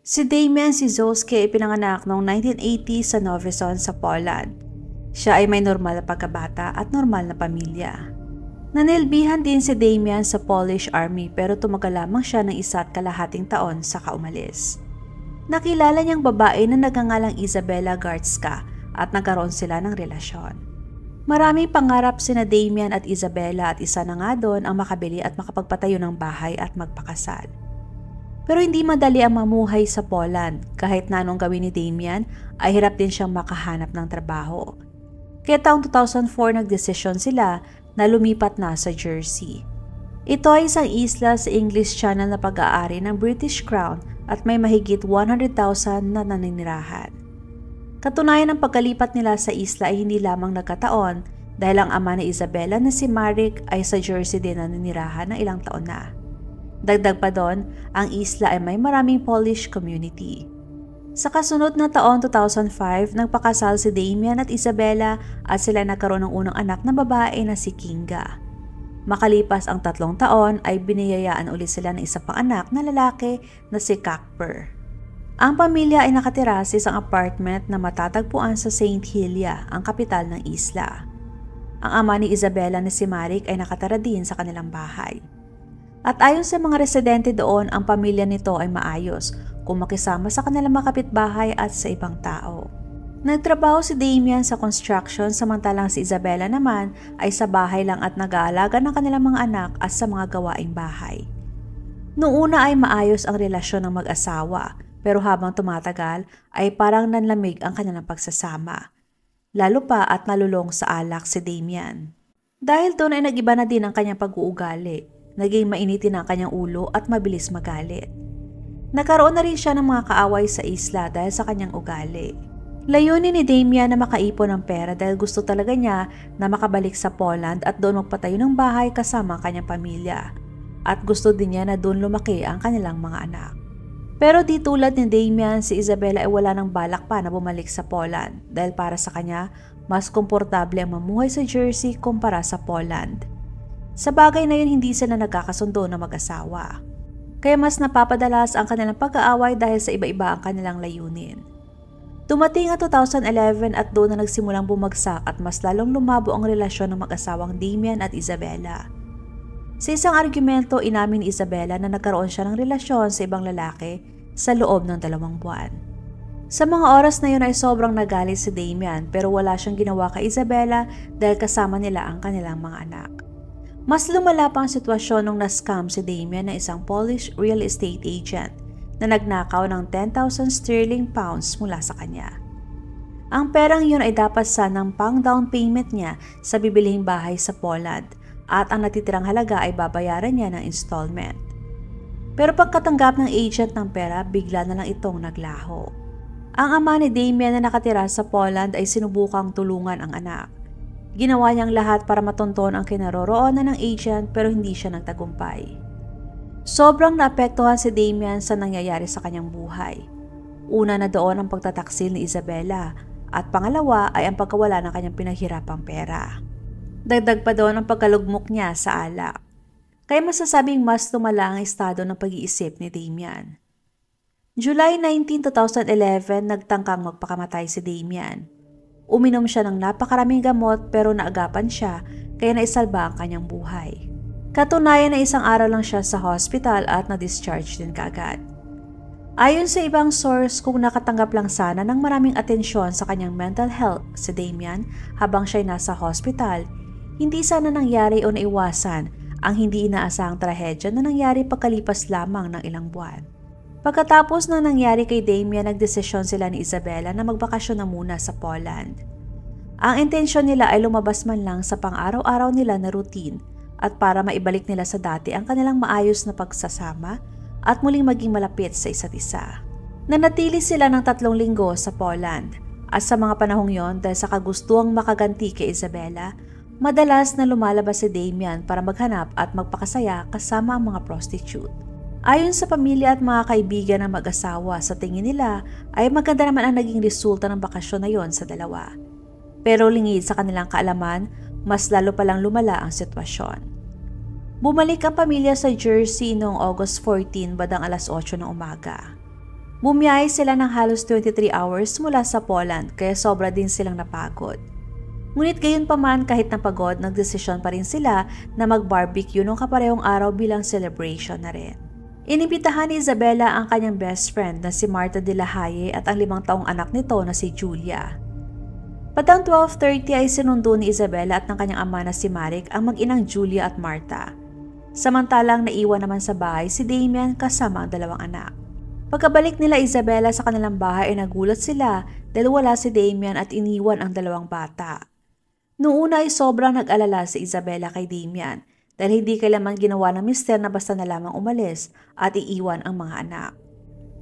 Si Damian Sizowski ay pinanganak noong 1980 sa Nowy Sącz sa Poland. Siya ay may normal na pagkabata at normal na pamilya. Nanilbihan din si Damian sa Polish Army pero tumagal lamang siya ng 1.5 taon saka umalis. Nakilala niyang babae na nagngangalang Izabela Gardzka at nagkaroon sila ng relasyon. Maraming pangarap sina Damian at Izabela at isa na nga doon ang makabili at makapagpatayo ng bahay at magpakasal. Pero hindi madali ang mamuhay sa Poland. Kahit na anong gawin ni Damian ay hirap din siyang makahanap ng trabaho. Kaya taong 2004 nagdesisyon sila na lumipat na sa Jersey. Ito ay isang isla sa English Channel na pag-aari ng British Crown at may mahigit 100,000 na naninirahan. Katunayan ng pagkalipat nila sa isla ay hindi lamang nagkataon dahil ang ama ni Izabela na si Marek ay sa Jersey din naninirahan ng ilang taon na. Dagdag pa doon, ang isla ay may maraming Polish community. Sa kasunod na taon 2005, nagpakasal si Damian at Izabela at sila nagkaroon ng unang anak na babae na si Kinga. Makalipas ang 3 taon ay biniyayaan ulit sila ng isa pang anak na lalaki na si Kacper. Ang pamilya ay nakatira sa isang apartment na matatagpuan sa St. Helier, ang kapital ng isla. Ang ama ni Izabela na si Marek ay nakatira din sa kanilang bahay. At ayon sa mga residente doon, ang pamilya nito ay maayos kung makisama sa kanilang mga kapitbahay at sa ibang tao. Nagtrabaho si Damian sa construction samantalang si Izabela naman ay sa bahay lang at nag-aalaga ng kanilang mga anak at sa mga gawaing bahay. Noong una ay maayos ang relasyon ng mag-asawa pero habang tumatagal ay parang nanlamig ang kanilang pagsasama. Lalo pa at nalulong sa alak si Damian. Dahil doon ay nag-iba na din ang kanyang pag-uugali. Naging mainitin ang kanyang ulo at mabilis magalit. Nagkaroon na rin siya ng mga kaaway sa isla dahil sa kanyang ugali. Layunin ni Damian na makaipon ng pera dahil gusto talaga niya na makabalik sa Poland at doon magpatayo ng bahay kasama ang kanyang pamilya. At gusto din niya na doon lumaki ang kanilang mga anak. Pero di tulad ni Damian, si Izabela ay wala ng balak pa na bumalik sa Poland dahil para sa kanya, mas komportable ang mamuhay sa Jersey kumpara sa Poland. Sa bagay na yun, hindi sila nagkakasundo na mag-asawa. Kaya mas napapadalas ang kanilang pag-aaway dahil sa iba-iba ang kanilang layunin. Dumating ang 2011 at doon na nagsimulang bumagsak at mas lalong lumabo ang relasyon ng mag-asawang Damian at Izabela. Sa isang argumento, inamin ni Izabela na nagkaroon siya ng relasyon sa ibang lalaki sa loob ng 2 buwan. Sa mga oras na yun ay sobrang nagalit si Damian pero wala siyang ginawa kay Izabela dahil kasama nila ang kanilang mga anak. Mas lumala pa ang sitwasyon nung na-scam si Damian na isang Polish real estate agent na nagnakaw ng 10,000 sterling pounds mula sa kanya. Ang perang yun ay dapat sanang pang down payment niya sa bibilihing bahay sa Poland at ang natitirang halaga ay babayaran niya ng installment. Pero pagkatanggap ng agent ng pera, bigla na lang itong naglaho. Ang ama ni Damian na nakatira sa Poland ay sinubukang tulungan ang anak. Ginawa niyang lahat para matunton ang kinaroroonan ng agent pero hindi siya nagtagumpay. Sobrang naapektuhan si Damian sa nangyayari sa kanyang buhay. Una na doon ang pagtataksil ni Izabela at pangalawa ay ang pagkawala ng kanyang pinaghirapang pera. Dagdag pa doon ang pagkalugmok niya sa alak. Kaya masasabing mas lumala ang estado ng pag-iisip ni Damian. July 19, 2011, nagtangkang magpakamatay si Damian. Uminom siya ng napakaraming gamot pero naagapan siya kaya naisalba ang kanyang buhay. Katunayan na isang araw lang siya sa hospital at na-discharge din kaagad. Ayon sa ibang source, kung nakatanggap lang sana ng maraming atensyon sa kanyang mental health si Damian habang siya'y nasa hospital, hindi sana nangyari o naiwasan ang hindi inaasahang trahedya na nangyari pagkalipas lamang ng ilang buwan. Pagkatapos na nangyari kay Damian, nagdesisyon sila ni Izabela na magbakasyon na muna sa Poland. Ang intensyon nila ay lumabas man lang sa pang-araw-araw nila na routine at para maibalik nila sa dati ang kanilang maayos na pagsasama at muling maging malapit sa isa't isa. Nanatili sila ng 3 linggo sa Poland at sa mga panahong yon dahil sa kagustuhang makaganti kay Izabela, madalas na lumalabas si Damian para maghanap at magpakasaya kasama ang mga prostitute. Ayon sa pamilya at mga kaibigan ng mag-asawa, sa tingin nila ay maganda naman ang naging resulta ng bakasyon na yon sa dalawa. Pero lingid sa kanilang kaalaman, mas lalo palang lumala ang sitwasyon. Bumalik ang pamilya sa Jersey noong August 14 bandang 8:00 ng umaga. Bumiyahe sila ng halos 23 hours mula sa Poland kaya sobra din silang napagod. Ngunit gayon pa man kahit napagod, nagdesisyon pa rin sila na mag-barbecue nung kaparehong araw bilang celebration na rin. Inimbitahan ni Isabela ang kanyang best friend na si Marta de la Haye at ang 5 taong anak nito na si Julia. Patang 12:30 ay sinundo ni Isabela at ng kanyang ama na si Marek ang mag-inang Julia at Marta. Samantalang naiwan naman sa bahay si Damian kasama ang 2 anak. Pagkabalik nila Isabela sa kanilang bahay ay nagulat sila dahil wala si Damian at iniwan ang 2 bata. Noong una ay sobrang nag-alala si Isabela kay Damian dahil hindi kailanman ginawa ng mister na basta na lamang umalis at iiwan ang mga anak.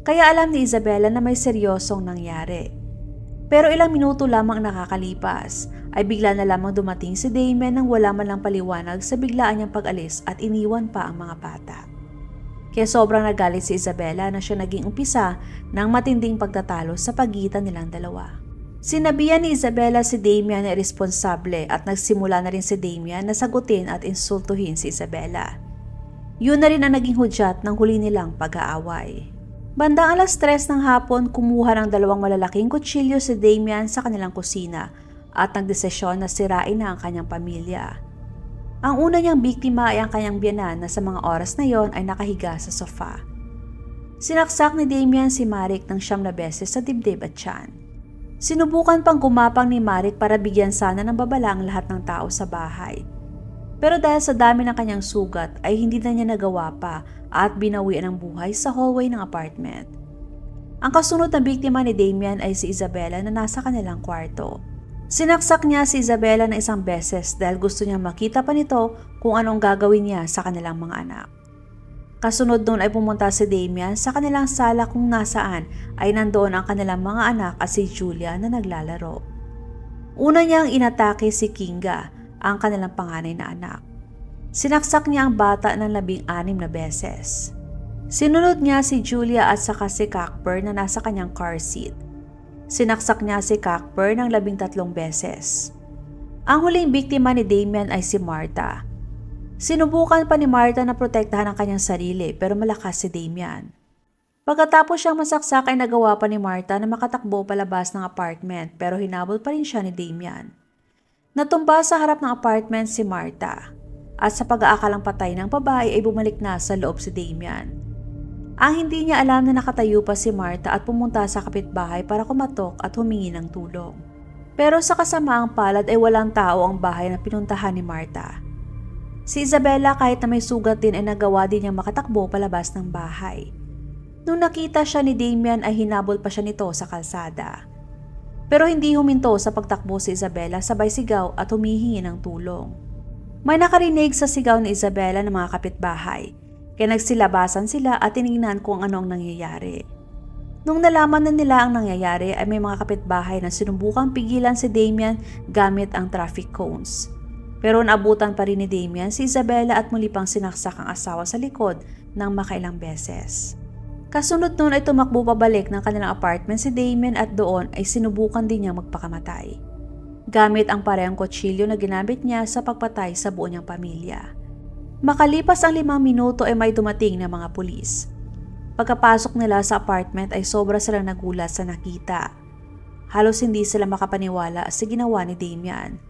Kaya alam ni Isabela na may seryosong nangyari. Pero ilang minuto lamang nakakalipas ay bigla na lamang dumating si Damian nang wala man lang paliwanag sa biglaan niyang pag-alis at iniwan pa ang mga bata. Kaya sobrang nagalit si Isabela na siya naging umpisa ng matinding pagtatalo sa pagitan nilang 2. Sinabihan ni Isabela si Damian na iresponsable at nagsimula na rin si Damian na sagutin at insultuhin si Isabela. Yun na rin ang naging hudyat ng huli nilang pag-aaway. Bandang alas 3 ng hapon, kumuha ng 2 malalaking kutsilyo si Damian sa kanilang kusina at nagdesisyon na sirain na ang kanyang pamilya. Ang una niyang biktima ay ang kanyang biyenan na sa mga oras na yon ay nakahiga sa sofa. Sinaksak ni Damian si Marek ng 9 na beses sa dibdib at tiyan. Sinubukan pang gumapang ni Marek para bigyan sana ng babala ang lahat ng tao sa bahay. Pero dahil sa dami ng kanyang sugat ay hindi na niya nagawa pa at binawian ng buhay sa hallway ng apartment. Ang kasunod na biktima ni Damian ay si Isabela na nasa kanilang kwarto. Sinaksak niya si Isabela ng 1 beses dahil gusto niya makita pa nito kung anong gagawin niya sa kanilang mga anak. Kasunod doon ay pumunta si Damian sa kanilang sala kung nasaan ay nandoon ang kanilang mga anak at si Julia na naglalaro. Una niyang inatake si Kinga, ang kanilang panganay na anak. Sinaksak niya ang bata ng 16 na beses. Sinunod niya si Julia at saka si Cockburn na nasa kanyang car seat. Sinaksak niya si Cockburn ng 13 beses. Ang huling biktima ni Damian ay si Marta. Sinubukan pa ni Marta na protektahan ang kanyang sarili pero malakas si Damian. Pagkatapos siyang masaksak ay nagawa pa ni Marta na makatakbo palabas ng apartment pero hinabol pa rin siya ni Damian. Natumba sa harap ng apartment si Marta at sa pag-aakalang patay ng babae ay bumalik na sa loob si Damian. Ang hindi niya alam na nakatayo pa si Marta at pumunta sa kapitbahay para kumatok at humingi ng tulong. Pero sa kasamaang palad ay walang tao ang bahay na pinuntahan ni Marta. Si Isabela kahit na may sugat din ay nagawa din niyang makatakbo palabas ng bahay. Nung nakita siya ni Damian ay hinabol pa siya nito sa kalsada. Pero hindi huminto sa pagtakbo si Isabela, sabay sigaw at humihingi ng tulong. May nakarinig sa sigaw ni Isabela ng mga kapitbahay. Kaya nagsilabasan sila at tinignan kung anong nangyayari. Nung nalaman na nila ang nangyayari ay may mga kapitbahay na sinubukang pigilan si Damian gamit ang traffic cones. Pero naabutan pa rin ni Damian si Isabela at muli pang sinaksak ang asawa sa likod ng makailang beses. Kasunod nun ay tumakbo pabalik ng kanilang apartment si Damian at doon ay sinubukan din niya magpakamatay. Gamit ang parehong kutsilyo na ginamit niya sa pagpatay sa buo niyang pamilya. Makalipas ang 5 minuto ay may dumating na mga pulis. Pagkapasok nila sa apartment ay sobra silang nagulat sa nakita. Halos hindi sila makapaniwala sa ginawa ni Damian.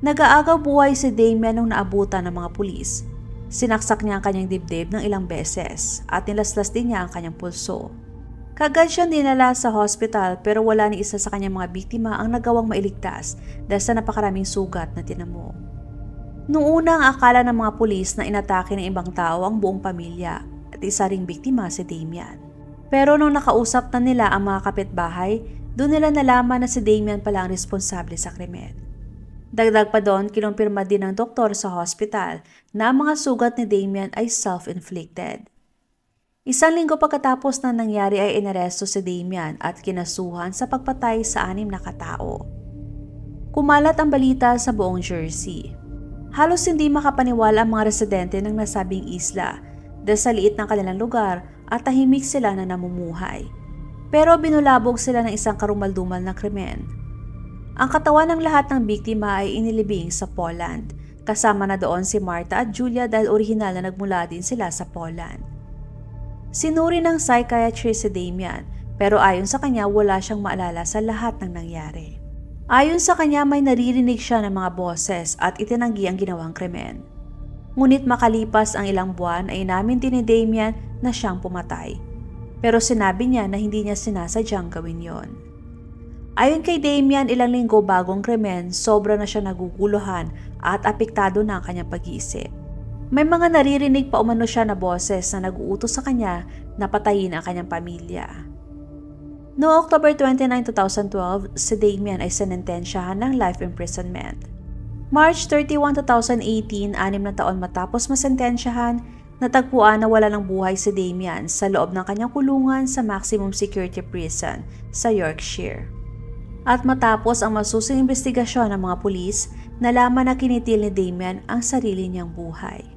Nag-aagaw buhay si Damian nung naabutan ng mga pulis. Sinaksak niya ang kanyang dibdib ng ilang beses at nilaslas din niya ang kanyang pulso. Kagad siyang dinala sa hospital pero wala ni isa sa kanyang mga biktima ang nagawang mailigtas dahil sa napakaraming sugat na tinamo. Noong una ang akala ng mga pulis na inatake ng ibang tao ang buong pamilya at isa ring biktima si Damian. Pero nung nakausap na nila ang mga kapitbahay, doon nila nalaman na si Damian pala ang responsable sa krimen. Dagdag pa doon, kinumpirma din ng doktor sa hospital na ang mga sugat ni Damian ay self-inflicted. 1 linggo pagkatapos na nangyari ay inaresto si Damian at kinasuhan sa pagpatay sa 6 na katao. Kumalat ang balita sa buong Jersey. Halos hindi makapaniwala ang mga residente ng nasabing isla dahil sa liit ng kanilang lugar at tahimik sila na namumuhay. Pero binulabog sila ng isang karumaldumal na krimen. Ang katawan ng lahat ng biktima ay inilibing sa Poland. Kasama na doon si Marta at Julia dahil orihinal na nagmula din sila sa Poland. Sinuri ng psychiatrist si Damian, pero ayon sa kanya wala siyang maalala sa lahat ng nangyari. Ayon sa kanya may naririnig siya ng mga boses at itinanggi ang ginawang krimen. Ngunit makalipas ang ilang buwan ay inamin din ni Damian na siyang pumatay. Pero sinabi niya na hindi niya sinasadyang gawin yon. Ayon kay Damian, ilang linggo bagong krimen, sobra na siya naguguluhan at apektado na ang kanyang pag-iisip. May mga naririnig pa umano siya na boses na nag-uutos sa kanya na patayin ang kanyang pamilya. Noong October 29, 2012, si Damian ay sinentensyahan ng life imprisonment. March 31, 2018, 6 na taon matapos masentensyahan, natagpuan na wala ng buhay si Damian sa loob ng kanyang kulungan sa maximum security prison sa Yorkshire. At matapos ang masusing investigasyon ng mga pulis, nalaman na kinitil ni Damian ang sarili niyang buhay.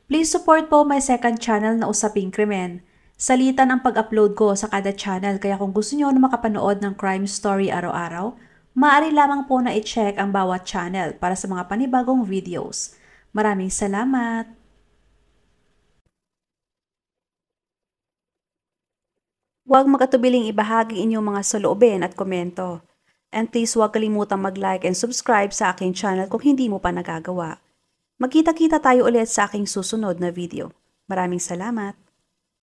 Please support po my second channel na Usaping Krimen. Salitan ang pag-upload ko sa kada channel, kaya kung gusto niyo na makapanood ng crime story araw-araw, maaari lamang po na i-check ang bawat channel para sa mga panibagong videos. Maraming salamat! Huwag mag-atubiling ibahagi inyong mga saloobin at komento. And please huwag kalimutang mag-like and subscribe sa aking channel kung hindi mo pa nagagawa. Magkita-kita tayo ulit sa aking susunod na video. Maraming salamat!